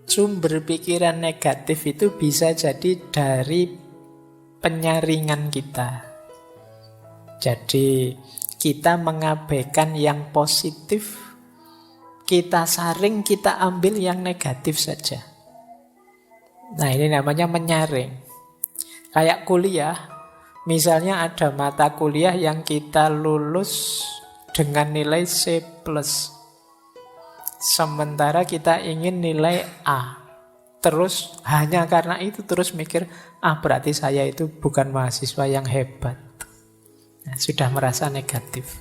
Sumber pikiran negatif itu bisa jadi dari penyaringan kita. Jadi kita mengabaikan yang positif, kita saring, kita ambil yang negatif saja. Nah, ini namanya menyaring. Kayak kuliah, misalnya ada mata kuliah yang kita lulus dengan nilai C+. Sementara kita ingin nilai A. Terus hanya karena itu terus mikir, berarti saya itu bukan mahasiswa yang hebat. Nah, sudah merasa negatif.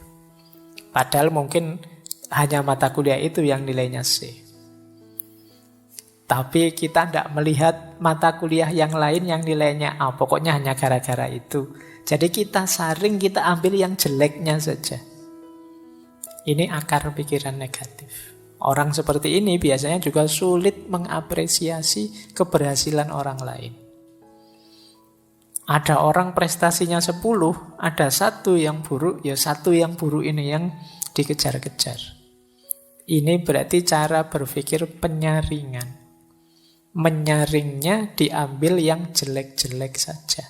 Padahal mungkin hanya mata kuliah itu yang nilainya C. Tapi kita tidak melihat mata kuliah yang lain yang nilainya A. Pokoknya hanya gara-gara itu. Jadi kita saring, kita ambil yang jeleknya saja. Ini akar pikiran negatif. Orang seperti ini biasanya juga sulit mengapresiasi keberhasilan orang lain. Ada orang prestasinya 10, ada satu yang buruk, ya satu yang buruk ini yang dikejar-kejar. Ini berarti cara berpikir penyaringan. Menyaringnya diambil yang jelek-jelek saja.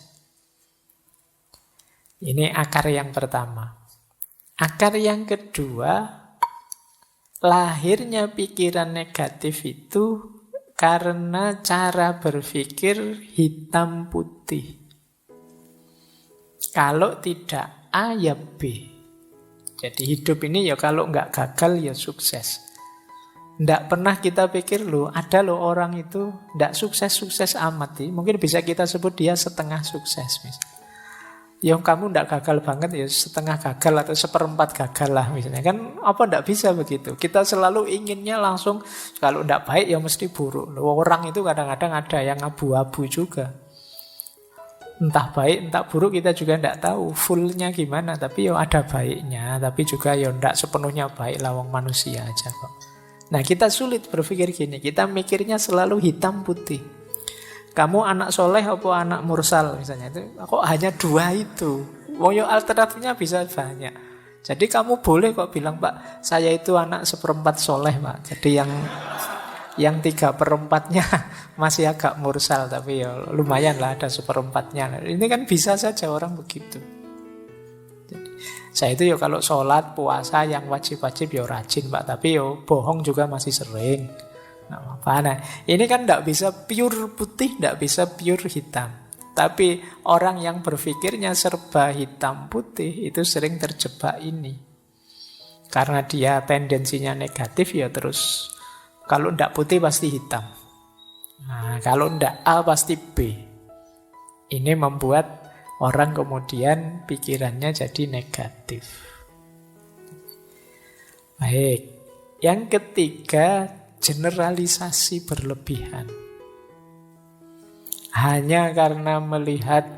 Ini akar yang pertama. Akar yang kedua, lahirnya pikiran negatif itu karena cara berpikir hitam putih. Kalau tidak A ya B. Jadi hidup ini ya kalau nggak gagal ya sukses. Nggak pernah kita pikir ada orang itu nggak sukses-sukses amat. Mungkin bisa kita sebut dia setengah sukses misalnya. Yang kamu nggak gagal banget ya setengah gagal atau seperempat gagal lah misalnya. Kan apa nggak bisa begitu. Kita selalu inginnya langsung kalau nggak baik ya mesti buruk. Orang itu kadang-kadang ada yang abu-abu juga. Entah baik entah buruk kita juga nggak tahu fullnya gimana. Tapi ya ada baiknya. Tapi juga ya nggak sepenuhnya baik lawang manusia aja kok. Nah kita sulit berpikir gini. Kita mikirnya selalu hitam putih. Kamu anak soleh apa anak mursal misalnya itu kok hanya dua itu. Alternatifnya bisa banyak. Jadi kamu boleh kok bilang Pak, saya itu anak seperempat soleh Pak. Jadi yang 3/4-nya masih agak mursal tapi ya lumayan lah ada seperempatnya. Ini kan bisa saja orang begitu. Jadi, saya itu ya kalau sholat puasa yang wajib-wajib ya rajin Pak, tapi ya bohong juga masih sering. Nah, ini kan tidak bisa pure putih, tidak bisa pure hitam. Tapi orang yang berpikirnya serba hitam putih itu sering terjebak ini. Karena dia tendensinya negatif ya terus kalau tidak putih pasti hitam. Nah, kalau tidak A pasti B. Ini membuat orang kemudian pikirannya jadi negatif. Baik, yang ketiga, generalisasi berlebihan. Hanya karena melihat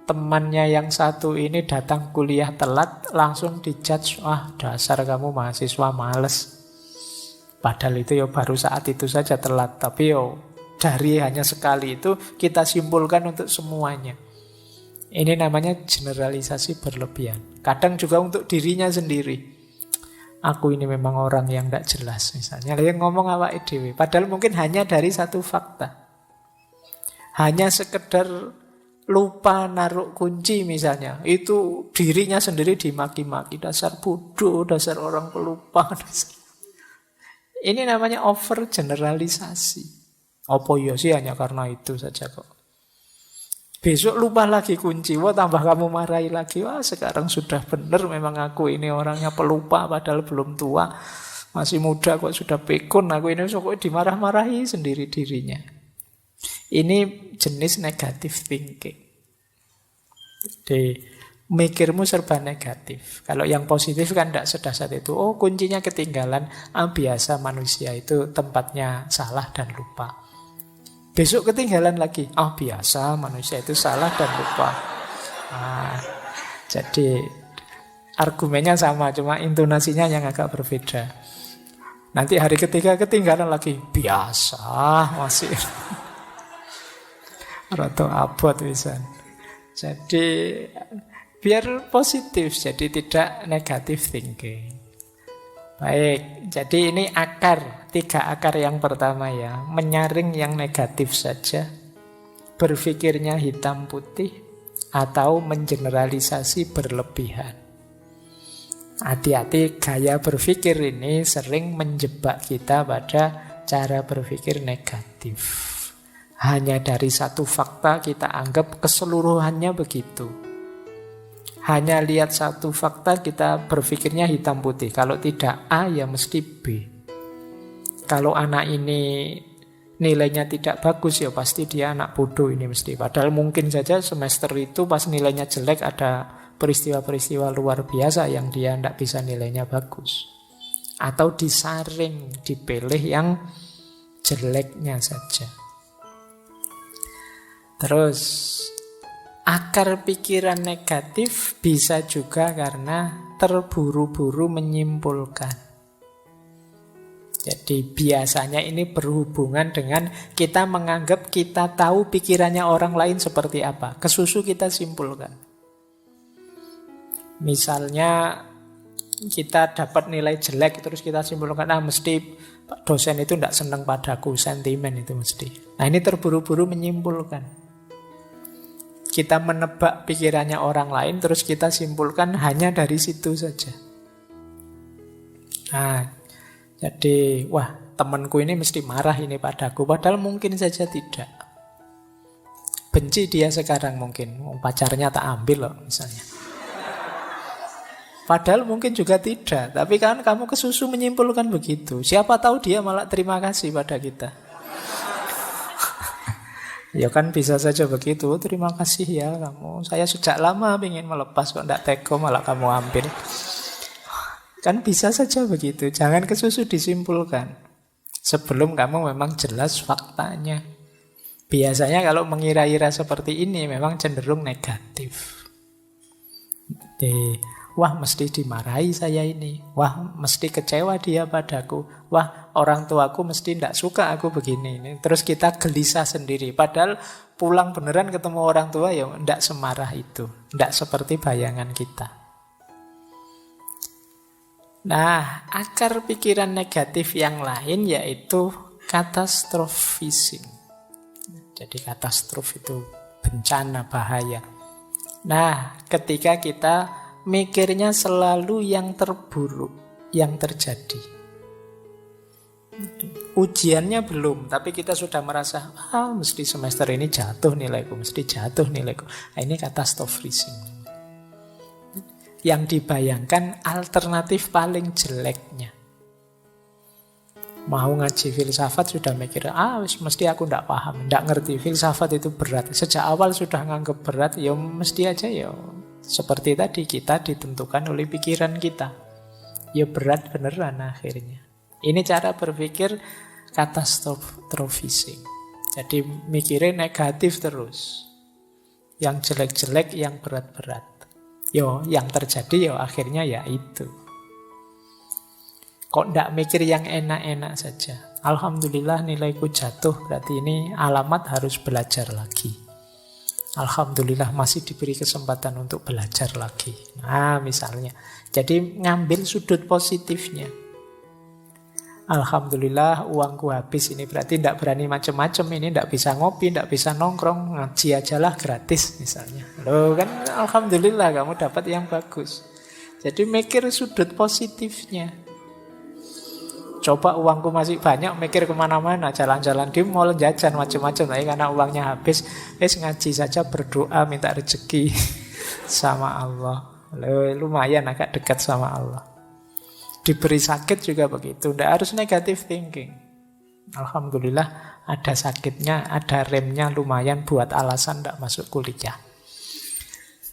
temannya yang satu ini datang kuliah telat, langsung dijudge, dasar kamu mahasiswa males. Padahal itu ya baru saat itu saja telat, tapi dari hanya sekali itu kita simpulkan untuk semuanya. Ini namanya generalisasi berlebihan. Kadang juga untuk dirinya sendiri. Aku ini memang orang yang tidak jelas misalnya. Yang ngomong awake dhewe. Padahal mungkin hanya dari satu fakta. Hanya sekedar lupa naruh kunci misalnya. Itu dirinya sendiri dimaki-maki. Dasar bodoh, dasar orang pelupa. Ini namanya over generalisasi. Apa ya sih hanya karena itu saja kok. Besok lupa lagi kunci, tambah kamu marahi lagi. Sekarang sudah benar memang aku ini orangnya pelupa padahal belum tua. Masih muda kok sudah pikun. Aku ini kok dimarah-marahi sendiri dirinya. Ini jenis negative thinking. Jadi mikirmu serba negatif. Kalau yang positif kan tidak sedasar itu. Kuncinya ketinggalan. Biasa manusia itu tempatnya salah dan lupa. Besok ketinggalan lagi. Biasa manusia itu salah dan lupa. Jadi argumennya sama, cuma intonasinya yang agak berbeda. Nanti hari ketiga ketinggalan lagi. Biasa masih. Roto abot bisa. Jadi biar positif, jadi tidak negatif thinking. Baik, jadi ini akar, 3 akar yang pertama ya. Menyaring yang negatif saja, berpikirnya hitam putih, atau mengeneralisasi berlebihan. Hati-hati, gaya berpikir ini sering menjebak kita pada cara berpikir negatif. Hanya dari satu fakta kita anggap keseluruhannya begitu. Hanya lihat satu fakta kita berpikirnya hitam putih. Kalau tidak A ya mesti B. Kalau anak ini nilainya tidak bagus ya pasti dia anak bodoh ini mesti. Padahal mungkin saja semester itu pas nilainya jelek ada peristiwa-peristiwa luar biasa yang dia tidak bisa nilainya bagus. Atau disaring, dipilih yang jeleknya saja. Terus, akar pikiran negatif bisa juga karena terburu-buru menyimpulkan. Jadi biasanya ini berhubungan dengan kita menganggap kita tahu pikirannya orang lain seperti apa. Kesusu kita simpulkan. Misalnya kita dapat nilai jelek terus kita simpulkan mesti dosen itu tidak senang padaku, sentimen itu mesti. Nah ini terburu-buru menyimpulkan. Kita menebak pikirannya orang lain terus kita simpulkan hanya dari situ saja. Nah, jadi wah temanku ini mesti marah ini padaku, padahal mungkin saja tidak. Benci dia sekarang mungkin, pacarnya tak ambil loh misalnya. Padahal mungkin juga tidak. Tapi kan kamu kesusu menyimpulkan begitu. Siapa tahu dia malah terima kasih pada kita. Ya kan bisa saja begitu. Terima kasih ya kamu. Saya sejak lama ingin melepas kok tidak teko malah kamu ambil. Kan bisa saja begitu. Jangan kesusu disimpulkan. Sebelum kamu memang jelas faktanya. Biasanya kalau mengira-ira seperti ini memang cenderung negatif. Wah mesti dimarahi saya ini. Wah mesti kecewa dia padaku. Wah orang tuaku mesti tidak suka aku begini. Terus kita gelisah sendiri. Padahal pulang beneran ketemu orang tua ya tidak semarah itu. Tidak seperti bayangan kita. Nah akar pikiran negatif yang lain yaitu katastrofisme. Jadi katastrof itu bencana, bahaya. Nah ketika kita mikirnya selalu yang terburuk yang terjadi. Ujiannya belum, tapi kita sudah merasa mesti semester ini jatuh nilaiku, mesti jatuh nilaiku. Nah, ini katastrofisme. Yang dibayangkan alternatif paling jeleknya. Mau ngaji filsafat sudah mikir, mesti aku tidak paham, tidak ngerti, filsafat itu berat. Sejak awal sudah nganggep berat, ya mesti aja ya. Seperti tadi kita ditentukan oleh pikiran kita. Ya berat beneran akhirnya. Ini cara berpikir katastrofisme. Jadi mikirnya negatif terus. Yang jelek-jelek, yang berat-berat. Yang terjadi akhirnya ya itu. Kok tidak mikir yang enak-enak saja. Alhamdulillah nilaiku jatuh, berarti ini alamat harus belajar lagi. Alhamdulillah masih diberi kesempatan untuk belajar lagi. Nah misalnya. Jadi ngambil sudut positifnya. Alhamdulillah uangku habis, ini berarti tidak berani macam-macam, ini tidak bisa ngopi, tidak bisa nongkrong, ngaji aja lah gratis misalnya. Loh kan alhamdulillah kamu dapat yang bagus. Jadi mikir sudut positifnya. Coba uangku masih banyak, mikir kemana-mana, jalan-jalan di mall, jajan macam-macam. Tapi karena uangnya habis, ngaji saja, berdoa, minta rezeki sama Allah. Lumayan agak dekat sama Allah. Diberi sakit juga begitu, tidak harus negative thinking. Alhamdulillah ada sakitnya, ada remnya, lumayan buat alasan tidak masuk kuliah.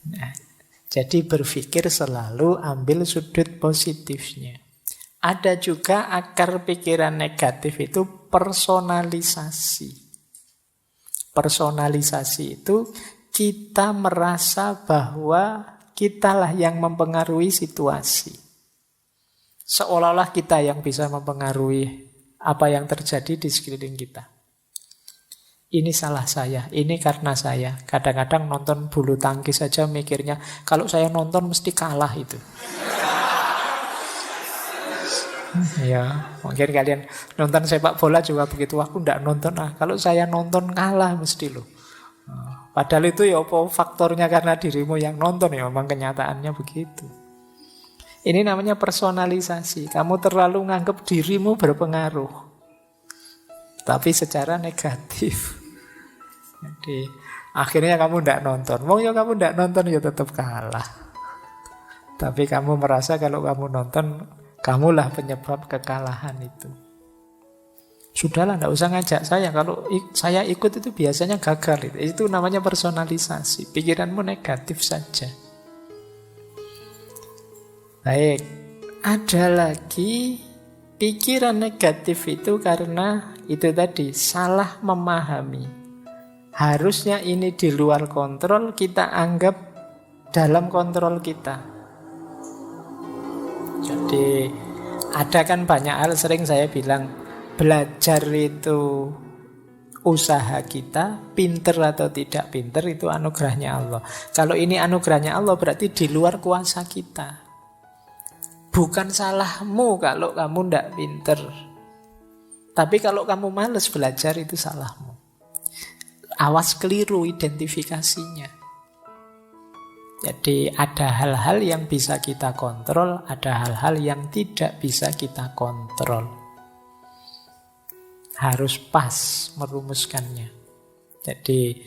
Nah, jadi berpikir selalu ambil sudut positifnya. Ada juga akar pikiran negatif itu personalisasi. Personalisasi itu kita merasa bahwa kitalah yang mempengaruhi situasi. Seolah-olah kita yang bisa mempengaruhi apa yang terjadi di sekeliling kita. Ini salah saya, ini karena saya. Kadang-kadang nonton bulu tangkis saja mikirnya, kalau saya nonton mesti kalah itu. Ya, mungkin kalian nonton sepak bola juga begitu. Aku ndak nonton. Kalau saya nonton kalah mesti loh. Padahal itu ya apa faktornya karena dirimu yang nonton, ya memang kenyataannya begitu. Ini namanya personalisasi. Kamu terlalu nganggap dirimu berpengaruh, tapi secara negatif. Jadi akhirnya kamu ndak nonton. Mau ya kamu ndak nonton ya tetap kalah. Tapi kamu merasa kalau kamu nonton, kamulah penyebab kekalahan itu. Sudahlah, tidak usah ngajak saya. Kalau saya ikut itu biasanya gagal. Itu namanya personalisasi. Pikiranmu negatif saja. Baik, ada lagi pikiran negatif itu karena itu tadi, salah memahami. Harusnya ini di luar kontrol, kita anggap dalam kontrol kita. Jadi ada kan banyak hal, sering saya bilang belajar itu usaha kita, pinter atau tidak pinter itu anugerahnya Allah. Kalau ini anugerahnya Allah berarti di luar kuasa kita. Bukan salahmu kalau kamu tidak pinter. Tapi kalau kamu malas belajar itu salahmu. Awas keliru identifikasinya. Jadi ada hal-hal yang bisa kita kontrol, ada hal-hal yang tidak bisa kita kontrol. Harus pas merumuskannya. Jadi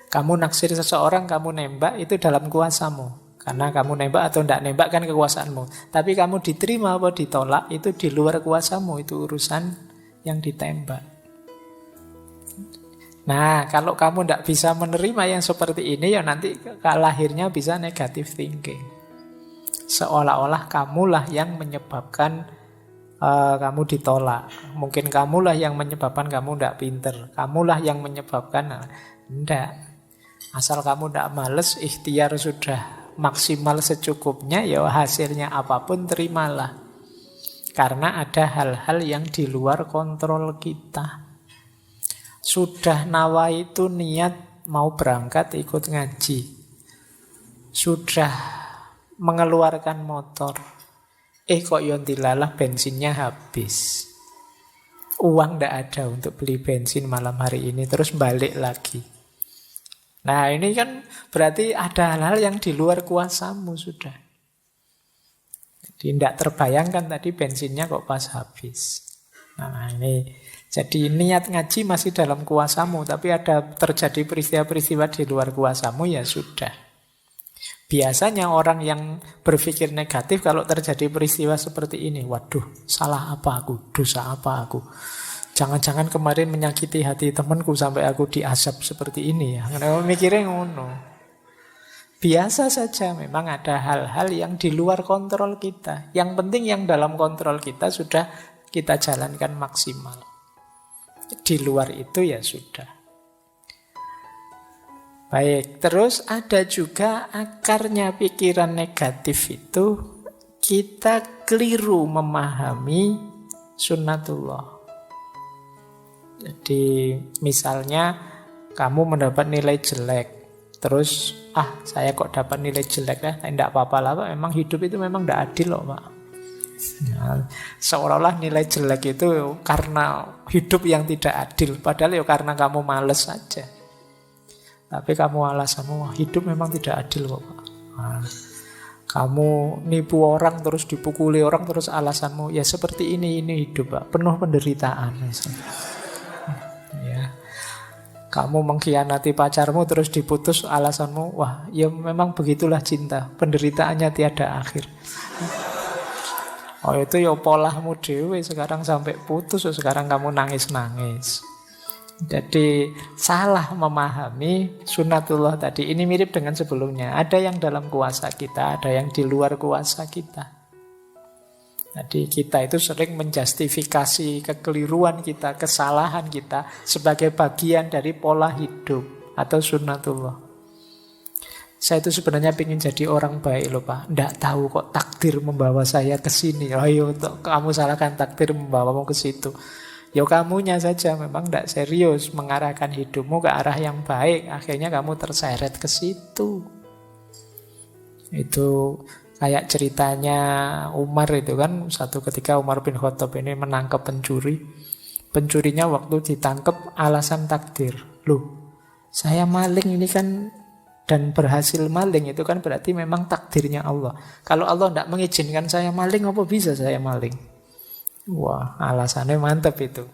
kamu naksir seseorang, kamu nembak, itu dalam kuasamu. Karena kamu nembak atau tidak nembak kan kekuasaanmu. Tapi kamu diterima atau ditolak, itu di luar kuasamu. Itu urusan yang ditembak. Nah, kalau kamu tidak bisa menerima yang seperti ini, ya nanti lahirnya bisa negative thinking. Seolah-olah kamulah yang menyebabkan kamu ditolak. Mungkin kamulah yang menyebabkan kamu tidak pinter. Kamulah yang menyebabkan. Tidak. Asal kamu tidak males, ikhtiar sudah maksimal secukupnya, ya hasilnya apapun terimalah. Karena ada hal-hal yang di luar kontrol kita. Sudah nawa itu niat mau berangkat ikut ngaji. Sudah mengeluarkan motor. Kok yon dilalah bensinnya habis. Uang ndak ada untuk beli bensin malam hari ini, terus balik lagi. Nah, ini kan berarti ada hal-hal yang di luar kuasamu sudah. Jadi tidak terbayangkan tadi bensinnya kok pas habis. Nah, ini jadi niat ngaji masih dalam kuasamu, tapi ada terjadi peristiwa-peristiwa di luar kuasamu, ya sudah. Biasanya orang yang berpikir negatif kalau terjadi peristiwa seperti ini, waduh, salah apa aku, dosa apa aku. Jangan-jangan kemarin menyakiti hati temanku sampai aku diazab seperti ini ya. Karena mikirnya ngono. Biasa saja, memang ada hal-hal yang di luar kontrol kita. Yang penting yang dalam kontrol kita sudah kita jalankan maksimal. Di luar itu ya sudah. Baik, terus ada juga akarnya pikiran negatif itu kita keliru memahami sunnatullah. Jadi misalnya kamu mendapat nilai jelek, terus saya kok dapat nilai jelek ya, tidak apa-apa lah Pak, memang hidup itu memang tidak adil loh Pak. Ya, seolah-olah nilai jelek itu karena hidup yang tidak adil, padahal ya karena kamu males saja. Tapi kamu alasanmu hidup memang tidak adil kok Pak. Nah, kamu nipu orang terus dipukuli orang terus alasanmu ya seperti ini hidup Pak, penuh penderitaan misalnya. Ya. Kamu mengkhianati pacarmu terus diputus alasanmu wah ya memang begitulah cinta, penderitaannya tiada akhir. Oh itu ya polahmu dewe, sekarang sampai putus, sekarang kamu nangis-nangis. Jadi salah memahami sunnatullah tadi. Ini mirip dengan sebelumnya. Ada yang dalam kuasa kita, ada yang di luar kuasa kita. Jadi kita itu sering menjustifikasi kekeliruan kita, kesalahan kita sebagai bagian dari pola hidup atau sunnatullah. Saya itu sebenarnya ingin jadi orang baik loh Pak. Nggak tahu kok takdir membawa saya ke sini. Ayo kamu salahkan takdir membawamu ke situ. Ya kamunya saja memang nggak serius mengarahkan hidupmu ke arah yang baik. Akhirnya kamu terseret ke situ. Itu Kayak ceritanya Umar itu kan, satu ketika Umar bin Khattab ini menangkap pencuri. Pencurinya waktu ditangkap alasan takdir. Loh, saya maling ini kan, dan berhasil maling itu kan berarti memang takdirnya Allah. Kalau Allah tidak mengizinkan saya maling, apa bisa saya maling? Wah, alasannya mantap itu.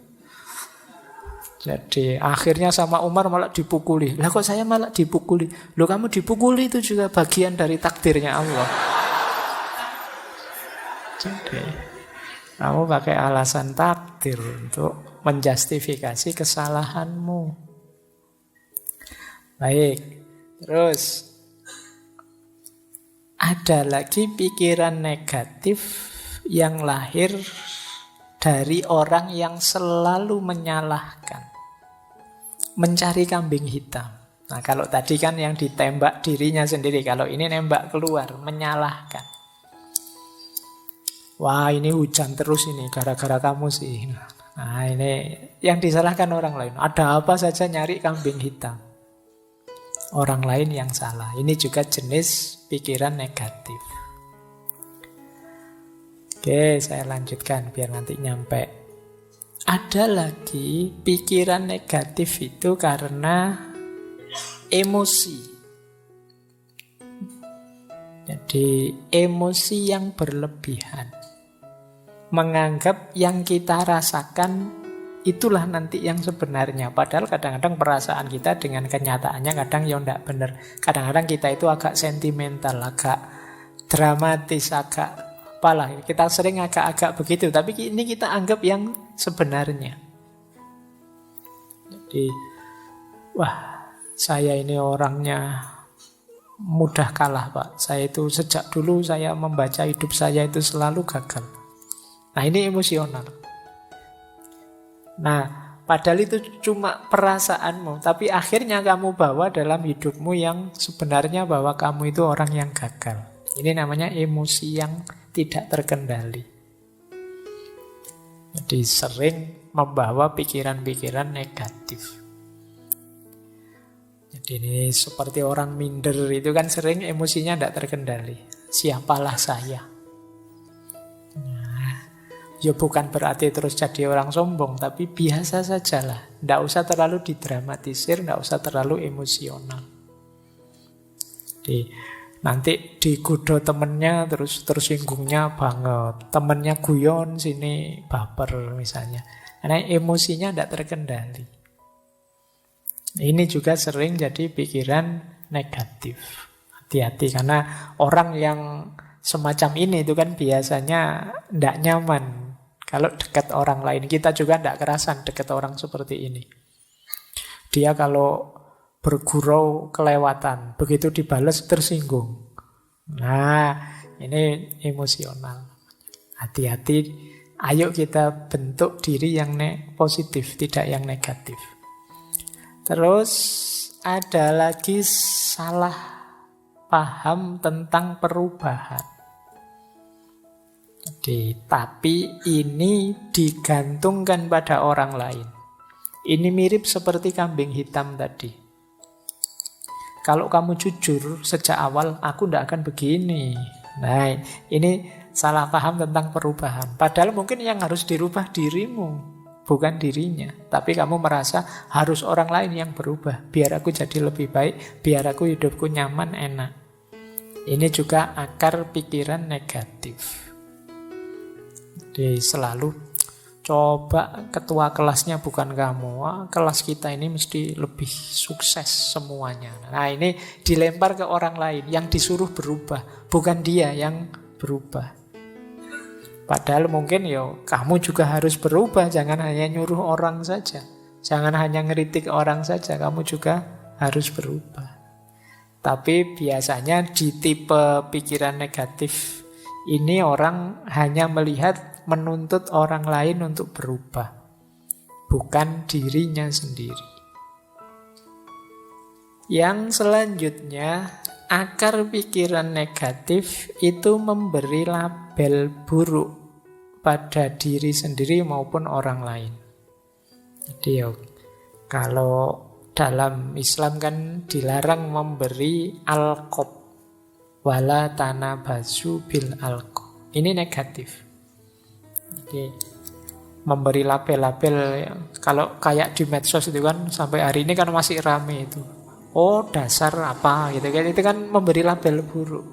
Jadi akhirnya sama Umar malah dipukuli. Lah kok saya malah dipukuli? Loh, kamu dipukuli itu juga bagian dari takdirnya Allah. Jadi kamu pakai alasan takdir untuk menjustifikasi kesalahanmu. Baik, terus ada lagi pikiran negatif yang lahir dari orang yang selalu menyalahkan, mencari kambing hitam. Nah, kalau tadi kan yang ditembak dirinya sendiri, kalau ini nembak keluar, menyalahkan. Wah, ini hujan terus ini gara-gara kamu sih. Nah, ini yang disalahkan orang lain. Ada apa saja nyari kambing hitam. Orang lain yang salah. Ini juga jenis pikiran negatif. Oke, saya lanjutkan biar nanti nyampe. Ada lagi pikiran negatif itu karena emosi. Jadi emosi yang berlebihan. Menganggap yang kita rasakan itulah nanti yang sebenarnya. Padahal kadang-kadang perasaan kita dengan kenyataannya kadang ya tidak benar. Kadang-kadang kita itu agak sentimental, agak dramatis, agak apalah. Kita sering agak-agak begitu. Tapi ini kita anggap yang sebenarnya. Jadi, wah, saya ini orangnya mudah kalah, Pak. Saya itu sejak dulu saya membaca hidup saya itu selalu gagal. Nah, ini emosional. Nah, padahal itu cuma perasaanmu, tapi akhirnya kamu bawa dalam hidupmu yang sebenarnya bahwa kamu itu orang yang gagal. Ini namanya emosi yang tidak terkendali. Jadi sering membawa pikiran-pikiran negatif. Jadi ini seperti orang minder itu kan sering emosinya tidak terkendali. Siapalah saya? Ya bukan berarti terus jadi orang sombong, tapi biasa sajalah. Tidak usah terlalu didramatisir, tidak usah terlalu emosional. Jadi nanti digoda temennya terus tersinggungnya banget. Temennya guyon, sini baper misalnya. Karena emosinya tidak terkendali. Ini juga sering jadi pikiran negatif. Hati-hati karena orang yang semacam ini itu kan biasanya tidak nyaman kalau dekat orang lain. Kita juga tidak kerasan dekat orang seperti ini. Dia kalau bergurau kelewatan, begitu dibalas tersinggung. Nah, ini emosional. Hati-hati, ayo kita bentuk diri yang positif, tidak yang negatif. Terus ada lagi salah paham tentang perubahan. Tapi ini digantungkan pada orang lain. Ini mirip seperti kambing hitam tadi. Kalau kamu jujur sejak awal, aku tidak akan begini. Nah, ini salah paham tentang perubahan. Padahal mungkin yang harus dirubah dirimu, bukan dirinya. Tapi kamu merasa harus orang lain yang berubah. Biar aku jadi lebih baik, biar aku hidupku nyaman, enak. Ini juga akar pikiran negatif. Jadi selalu coba ketua kelasnya bukan kamu. Wah, kelas kita ini mesti lebih sukses semuanya. Nah, ini dilempar ke orang lain yang disuruh berubah, bukan dia yang berubah. Padahal mungkin kamu juga harus berubah, jangan hanya nyuruh orang saja. Jangan hanya ngeritik orang saja, kamu juga harus berubah. Tapi biasanya di tipe pikiran negatif ini orang hanya melihat menuntut orang lain untuk berubah, bukan dirinya sendiri. Yang selanjutnya, akar pikiran negatif itu memberi label buruk pada diri sendiri maupun orang lain. Jadi kalau dalam Islam kan dilarang memberi alqab. Wala tanabazu bil alqab. Ini negatif. Jadi memberi label-label, kalau kayak di medsos itu kan sampai hari ini kan masih rame itu. Oh, dasar apa gitu kan, itu kan memberi label buruk.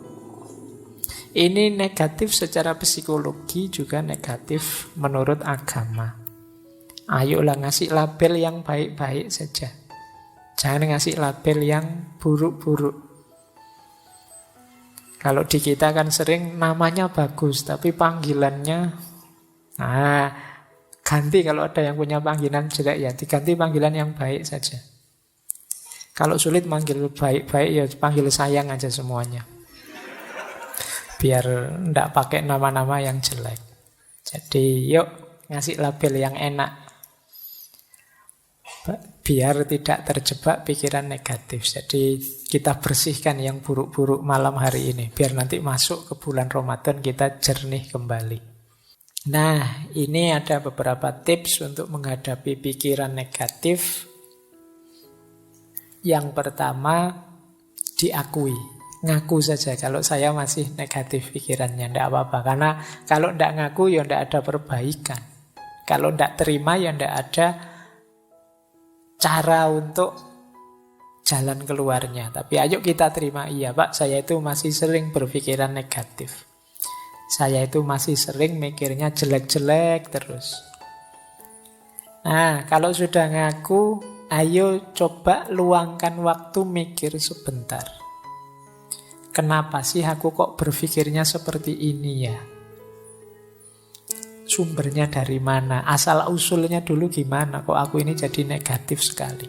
Ini negatif secara psikologi, juga negatif menurut agama. Ayolah ngasih label yang baik-baik saja. Jangan ngasih label yang buruk-buruk. Kalau di kita kan sering namanya bagus, tapi panggilannya, ganti kalau ada yang punya panggilan jelek ya, diganti panggilan yang baik saja. Kalau sulit manggil baik-baik ya panggil sayang aja semuanya. Biar enggak pakai nama-nama yang jelek. Jadi yuk ngasih label yang enak. Biar tidak terjebak pikiran negatif. Jadi kita bersihkan yang buruk-buruk malam hari ini. Biar nanti masuk ke bulan Ramadan kita jernih kembali. Nah, ini ada beberapa tips untuk menghadapi pikiran negatif. Yang pertama, diakui. Ngaku saja kalau saya masih negatif pikirannya, tidak apa-apa. Karena kalau tidak ngaku ya tidak ada perbaikan. Kalau tidak terima ya tidak ada cara untuk jalan keluarnya. Tapi ayo kita terima, iya Pak, saya itu masih sering berpikiran negatif. Saya itu masih sering mikirnya jelek-jelek terus. Nah, kalau sudah ngaku, ayo coba luangkan waktu mikir sebentar. Kenapa sih aku kok berpikirnya seperti ini ya? Sumbernya dari mana? Asal-usulnya dulu gimana? Kok aku ini jadi negatif sekali?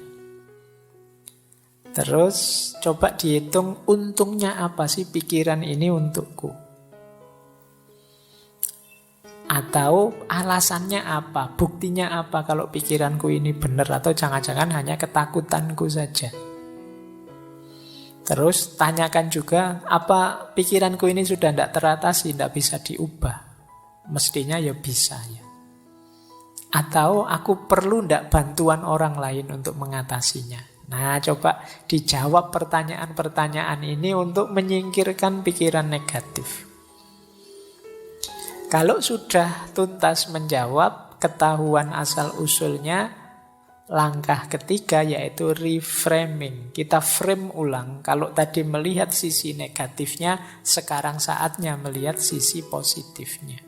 Terus coba dihitung untungnya apa sih pikiran ini untukku? Atau alasannya apa? Buktinya apa kalau pikiranku ini benar? Atau jangan-jangan hanya ketakutanku saja? Terus tanyakan juga, apa pikiranku ini sudah tidak teratasi, tidak bisa diubah? Mestinya ya bisa ya. Atau aku perlu tidak bantuan orang lain untuk mengatasinya? Nah, coba dijawab pertanyaan-pertanyaan ini untuk menyingkirkan pikiran negatif. Kalau sudah tuntas menjawab, ketahuan asal-usulnya, langkah ketiga yaitu reframing. Kita frame ulang. Kalau tadi melihat sisi negatifnya, sekarang saatnya melihat sisi positifnya.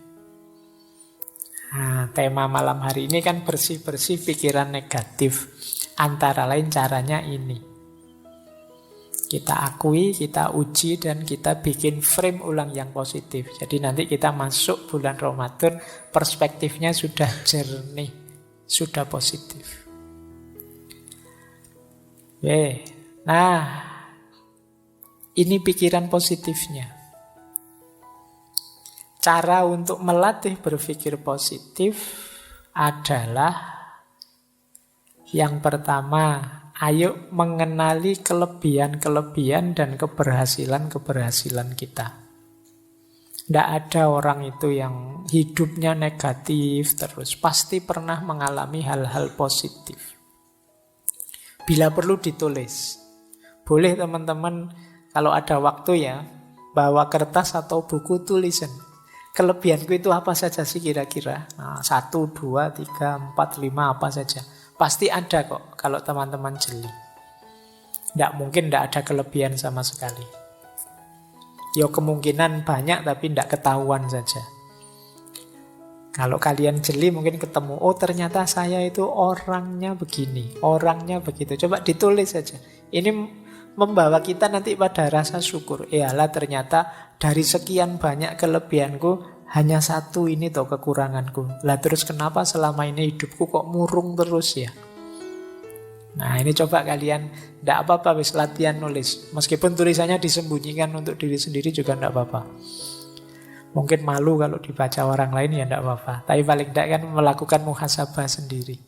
Nah, tema malam hari ini kan bersih-bersih pikiran negatif. Antara lain caranya ini. Kita akui, kita uji, dan kita bikin frame ulang yang positif. Jadi nanti kita masuk bulan Ramadan, perspektifnya sudah jernih, sudah positif. Oke, nah ini pikiran positifnya. Cara untuk melatih berpikir positif adalah yang pertama, ayo mengenali kelebihan-kelebihan dan keberhasilan-keberhasilan kita. Tidak ada orang itu yang hidupnya negatif terus. Pasti pernah mengalami hal-hal positif. Bila perlu ditulis. Boleh teman-teman kalau ada waktu ya, bawa kertas atau buku tulisan. Kelebihanku itu apa saja sih kira-kira? Nah, 1, 2, 3, 4, 5 apa saja. Pasti ada kok kalau teman-teman jeli. Tidak mungkin tidak ada kelebihan sama sekali. Ya kemungkinan banyak tapi tidak ketahuan saja. Kalau kalian jeli mungkin ketemu, oh ternyata saya itu orangnya begini, orangnya begitu. Coba ditulis saja. Ini membawa kita nanti pada rasa syukur. Iyalah ternyata dari sekian banyak kelebihanku, hanya satu ini toh kekuranganku. Lah terus kenapa selama ini hidupku kok murung terus ya? Nah ini coba kalian, tidak apa-apa wis latihan nulis. Meskipun tulisannya disembunyikan untuk diri sendiri juga tidak apa-apa. Mungkin malu kalau dibaca orang lain ya tidak apa-apa. Tapi paling tidak kan melakukan muhasabah sendiri.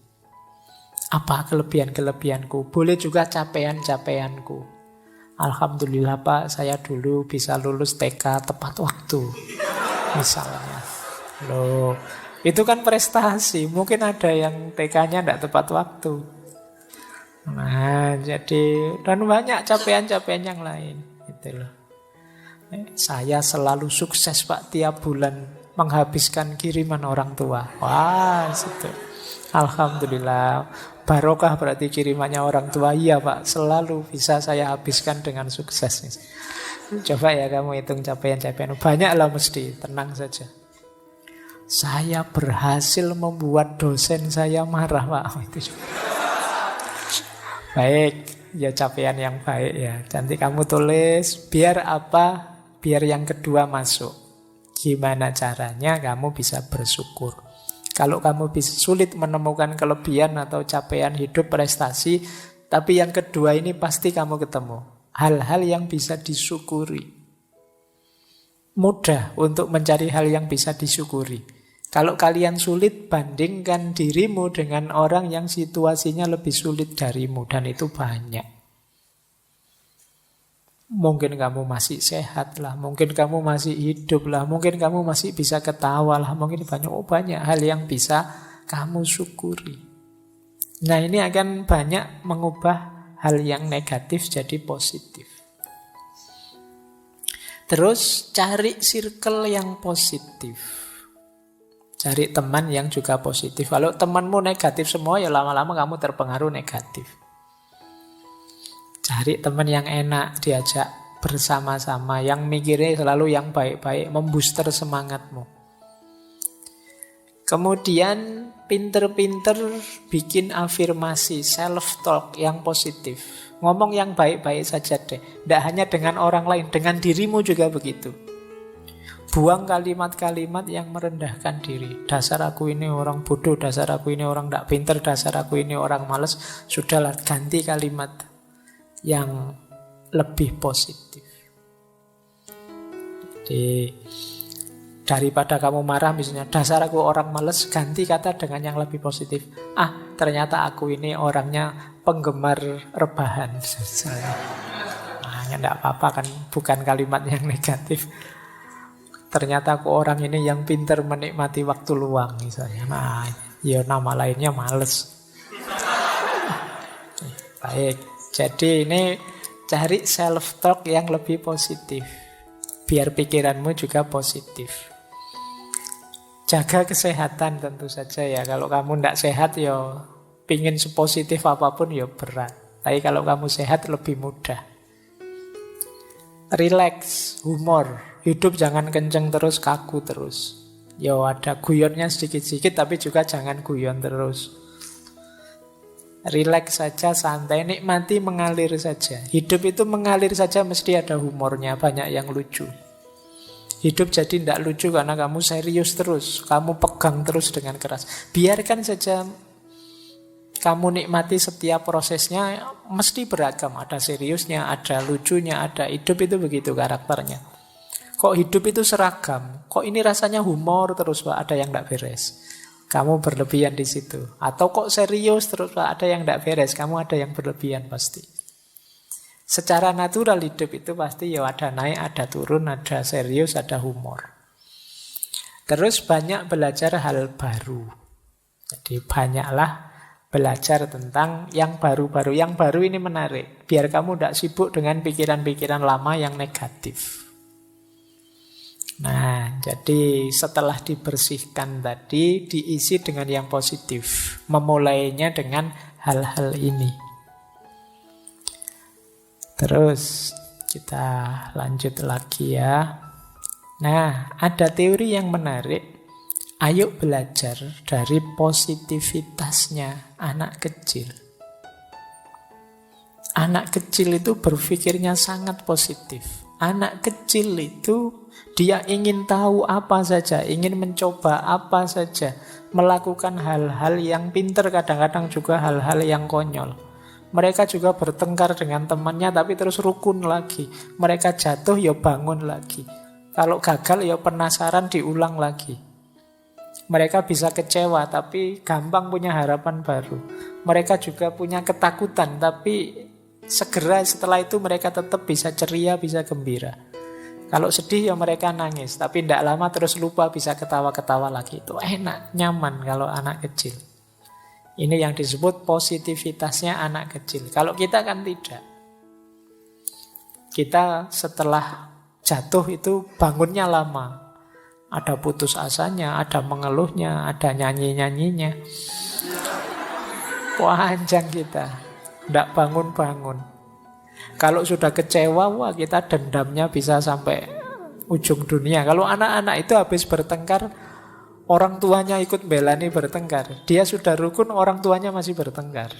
Apa kelebihan-kelebihanku? Boleh juga capaian-capaianku. Alhamdulillah Pak, saya dulu bisa lulus TK tepat waktu. Misalnya. Loh, itu kan prestasi. Mungkin ada yang TK-nya tidak tepat waktu. Nah, jadi dan banyak capaian-capaian yang lain. Gitu loh. Saya selalu sukses Pak, tiap bulan menghabiskan kiriman orang tua. Wah, situ. Alhamdulillah. Barokah berarti kirimannya orang tua. Iya Pak, selalu bisa saya habiskan dengan sukses. Coba ya kamu hitung capaian-capaian. Banyak lah mesti, tenang saja. Saya berhasil membuat dosen saya marah Pak. Itu juga. Baik, ya capaian yang baik ya. Nanti kamu tulis, biar apa? Biar yang kedua masuk. Gimana caranya kamu bisa bersyukur. Kalau kamu bisa sulit menemukan kelebihan atau capaian hidup, prestasi, tapi yang kedua ini pasti kamu ketemu. Hal-hal yang bisa disyukuri. Mudah untuk mencari hal yang bisa disyukuri. Kalau kalian sulit, bandingkan dirimu dengan orang yang situasinya lebih sulit darimu. Dan itu banyak. Mungkin kamu masih sehat lah. Mungkin kamu masih hidup lah. Mungkin kamu masih bisa ketawa lah. Mungkin banyak hal yang bisa kamu syukuri. Nah ini akan banyak mengubah hal yang negatif jadi positif. Terus cari circle yang positif. Cari teman yang juga positif. Kalau temanmu negatif semua, ya lama-lama kamu terpengaruh negatif. Cari teman yang enak, diajak bersama-sama, yang mikirnya selalu yang baik-baik, membooster semangatmu. Kemudian pinter-pinter bikin afirmasi, self-talk yang positif. Ngomong yang baik-baik saja deh. Tidak hanya dengan orang lain, dengan dirimu juga begitu. Buang kalimat-kalimat yang merendahkan diri. Dasar aku ini orang bodoh, dasar aku ini orang tidak pinter, dasar aku ini orang malas. Sudahlah, ganti kalimat yang lebih positif. Jadi daripada kamu marah misalnya, dasar aku orang malas, ganti kata dengan yang lebih positif. Ternyata aku ini orangnya penggemar rebahan. Tidak apa-apa kan, bukan kalimat yang negatif. Ternyata aku orang ini yang pintar menikmati waktu luang misalnya. Ya nama lainnya males. Baik, jadi ini cari self-talk yang lebih positif. Biar pikiranmu juga positif. Jaga kesehatan tentu saja ya. Kalau kamu tidak sehat ya pingin sepositif apapun ya berat. Tapi kalau kamu sehat lebih mudah. Relax, humor. Hidup jangan kenceng terus, kaku terus. Ya ada guyonnya sedikit-sedikit, tapi juga jangan guyon terus. Relax saja, santai, nikmati, mengalir saja. Hidup itu mengalir saja, mesti ada humornya, banyak yang lucu. Hidup jadi tidak lucu karena kamu serius terus, kamu pegang terus dengan keras. Biarkan saja kamu nikmati setiap prosesnya, mesti beragam. Ada seriusnya, ada lucunya, ada. Hidup itu begitu karakternya. Kok hidup itu seragam? Kok ini rasanya humor terus Pak? Ada yang tidak beres. Kamu berlebihan di situ. Atau kok serius terus Pak? Ada yang tidak beres. Kamu ada yang berlebihan pasti. Secara natural hidup itu pasti ya ada naik, ada turun, ada serius, ada humor. Terus banyak belajar hal baru. Jadi banyaklah belajar tentang yang baru-baru. Yang baru ini menarik. Biar kamu tidak sibuk dengan pikiran-pikiran lama yang negatif. Nah, jadi setelah dibersihkan tadi, diisi dengan yang positif. Memulainya dengan hal-hal ini. Terus kita lanjut lagi ya. Nah, ada teori yang menarik. Ayo belajar dari positivitasnya anak kecil. Anak kecil itu berpikirnya sangat positif. Anak kecil itu dia ingin tahu apa saja, ingin mencoba apa saja, melakukan hal-hal yang pintar, kadang-kadang juga hal-hal yang konyol. Mereka juga bertengkar dengan temannya tapi terus rukun lagi. Mereka jatuh ya bangun lagi. Kalau gagal ya penasaran diulang lagi. Mereka bisa kecewa tapi gampang punya harapan baru. Mereka juga punya ketakutan tapi segera setelah itu mereka tetap bisa ceria, bisa gembira. Kalau sedih ya mereka nangis, tapi tidak lama terus lupa, bisa ketawa-ketawa lagi. Itu enak, nyaman kalau anak kecil. Ini yang disebut positivitasnya anak kecil. Kalau kita kan tidak. Kita setelah jatuh itu bangunnya lama. Ada putus asanya, ada mengeluhnya, ada nyanyi-nyanyinya. Panjang kita, tidak bangun-bangun. Kalau sudah kecewa, wah kita dendamnya bisa sampai ujung dunia. Kalau anak-anak itu habis bertengkar, orang tuanya ikut belani bertengkar. Dia sudah rukun, orang tuanya masih bertengkar.